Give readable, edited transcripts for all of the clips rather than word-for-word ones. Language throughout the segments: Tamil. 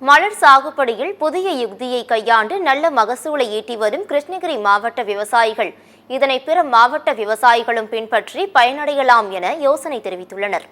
மலர் சாகுபடியில் புதிய யுக்தியை கையாண்டு நல்ல மகசூலை ஈட்டி வரும் கிருஷ்ணகிரி மாவட்ட விவசாயிகள் இதனை பிற மாவட்ட விவசாயிகளும் பின்பற்றி பயனடையலாம் என யோசனை தெரிவித்துள்ளனர்.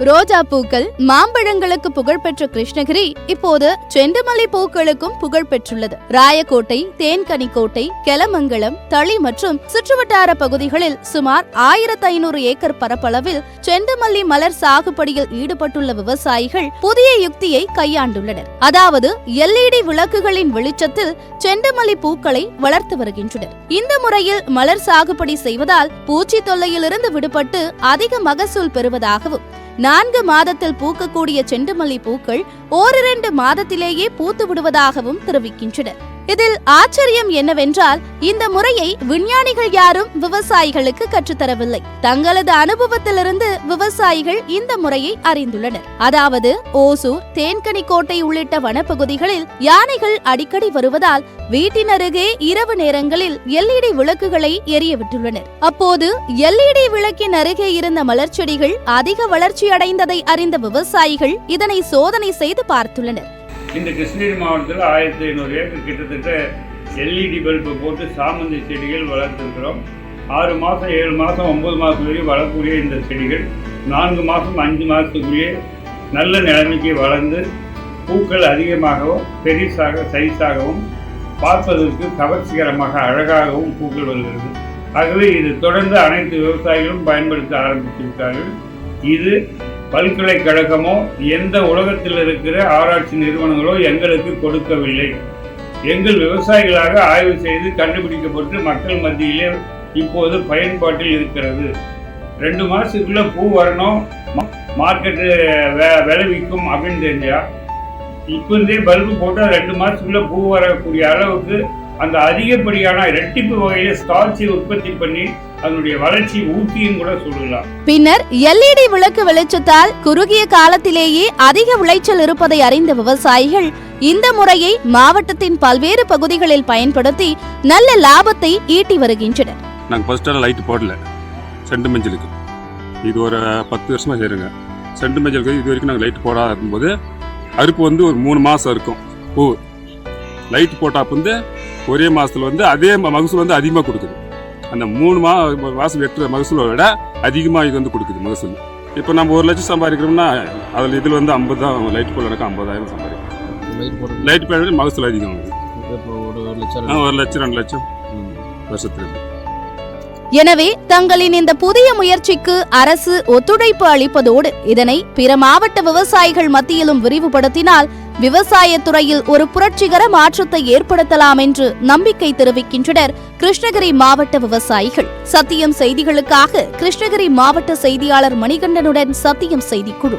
ரோஜா பூக்கள், மாம்பழங்களுக்கு புகழ்பெற்ற கிருஷ்ணகிரி இப்போது செண்டுமல்லி பூக்களுக்கும் புகழ் பெற்றுள்ளது. ராயக்கோட்டை, தேன்கனிக்கோட்டை, கெலமங்கலம், தளி மற்றும் சுற்றுவட்டார பகுதிகளில் சுமார் 1500 ஏக்கர் பரப்பளவில் செண்டுமல்லி மலர் சாகுபடியில் ஈடுபட்டுள்ள விவசாயிகள் புதிய யுக்தியை கையாண்டுள்ளனர். அதாவது LED விளக்குகளின் வெளிச்சத்தில் செண்டுமல்லி பூக்களை வளர்த்து வருகின்றனர். இந்த முறையில் மலர் சாகுபடி செய்வதால் பூச்சி தொல்லையிலிருந்து விடுபட்டு அதிக மகசூல் பெறுவதாகவும் 4 மாதத்தில் பூக்கக்கூடிய செண்டுமல்லி பூக்கள் 1-2 மாதத்திலேயே பூத்து விடுவதாகவும் தெரிவிக்கின்றனர். இதில் ஆச்சரியம் என்னவென்றால் இந்த முறையை விஞ்ஞானிகள் யாரும் விவசாயிகளுக்கு கற்றுத்தரவில்லை. தங்களது அனுபவத்திலிருந்து விவசாயிகள் இந்த முறையை அறிந்துள்ளனர். அதாவது ஓசூர், தேன்கனிக்கோட்டை உள்ளிட்ட வனப்பகுதிகளில் யானைகள் அடிக்கடி வருவதால் வீட்டின் அருகே இரவு நேரங்களில் LED விளக்குகளை எரிய விட்டுள்ளனர். அப்போது LED விளக்கின் அருகே இருந்த மலர் செடிகள் அதிக வளர்ச்சி அடைந்ததை அறிந்த விவசாயிகள் இதனை சோதனை செய்து பார்த்துள்ளனர். இந்த கிருஷ்ணகிரி மாவட்டத்தில் 1500 ஏக்கர் கிட்டத்தட்ட LED பல்பு போட்டு சாமந்தி செடிகள் வளர்த்துருக்கிறோம். 6 மாதம் 7 மாதம் 9 மாதத்துக்குள்ளேயே வளரக்கூடிய இந்த செடிகள் 4 மாதம் 5 மாதத்துக்குள்ளேயே நல்ல நிலைமைக்கு வளர்ந்து பூக்கள் அதிகமாகவும் பெரிசாக சைஸாகவும் பார்ப்பதற்கு கவர்ச்சிகரமாக அழகாகவும் பூக்கள் வருகிறது. ஆகவே இது தொடர்ந்து அனைத்து விவசாயிகளும் பயன்படுத்த ஆரம்பித்திருக்கிறார்கள். இது பல்கலைக்கழகமோ எந்த உலகத்தில் இருக்கிற ஆராய்ச்சி நிறுவனங்களோ எங்களுக்கு கொடுக்கவில்லை. எங்கள் விவசாயிகளாக ஆய்வு செய்து கண்டுபிடிக்கப்பட்டு மக்கள் மத்தியிலே இப்போது பயன்பாட்டில் இருக்கிறது. 2 மாதத்துக்குள்ள பூ வரணும், மார்க்கெட்டு விளைவிக்கும் அப்படின்னு தெரிஞ்சா இப்போதே பல்பு போட்டால் 2 மாதத்துக்குள்ள பூ வரக்கூடிய அளவுக்கு அந்த அதிகப்படியான இரட்டிப்பு வகையில ஸ்டார்ச்சை உற்பத்தி பண்ணி அதனுடைய வளர்ச்சி ஊட்டியும் கூட சொல்லலாம். பின்னர் LED விளக்கு வெளிச்சத்தால் குறுகிய காலத்திலேயே அதிக விளைச்சல் இருப்பதை அறிந்த விவசாயிகள் இந்த முறையை மாவட்டத்தின் பல்வேறு பகுதிகளில் பயன்படுத்தி நல்ல லாபத்தை ஈட்டி வருகின்றனர். நாங்கள் ஃபர்ஸ்ட் லைட் போடல செண்டு மஞ்சளுக்கு. இது ஒரு 10 வருஷமா செய்யுங்க. செண்டு மஞ்சளுக்கு இது வரைக்கும் நாங்கள் லைட் போடாத இருக்கும்போது அறுப்பு ஒரு 3 மாதம் இருக்கும். பூ லைட் போட்டால் ஒரே மாதத்தில் அதே மகசூல் அதிகமாக கொடுக்குது. அந்த 3 மாதம் வெட்டுற மகசூலை விட அதிகமாக இது கொடுக்குது மகசூல். இப்போ நம்ம 1 லட்சம் சம்பாதிக்கிறோம்னா அதில் இதில் 50 தான் லைட் போடலனாக்கா 50,000 சம்பாதிக்கிறோம். லைட் போட மகசூல் அதிகம் வருது. 1 லட்சம் 2 லட்சம் வருஷத்துக்கு. எனவே தங்களின் இந்த புதிய முயற்சிக்கு அரசு ஒத்துழைப்பு அளிப்பதோடு இதனை பிற மாவட்ட விவசாயிகள் மத்தியிலும் விரிவுபடுத்தினால் விவசாயத்துறையில் ஒரு புரட்சிகர மாற்றத்தை ஏற்படுத்தலாம் என்று நம்பிக்கை தெரிவிக்கின்றனர் கிருஷ்ணகிரி மாவட்ட விவசாயிகள். சத்தியம் செய்திகளுக்காக கிருஷ்ணகிரி மாவட்ட செய்தியாளர் மணிகண்டனுடன் சத்தியம் செய்திக்குழு.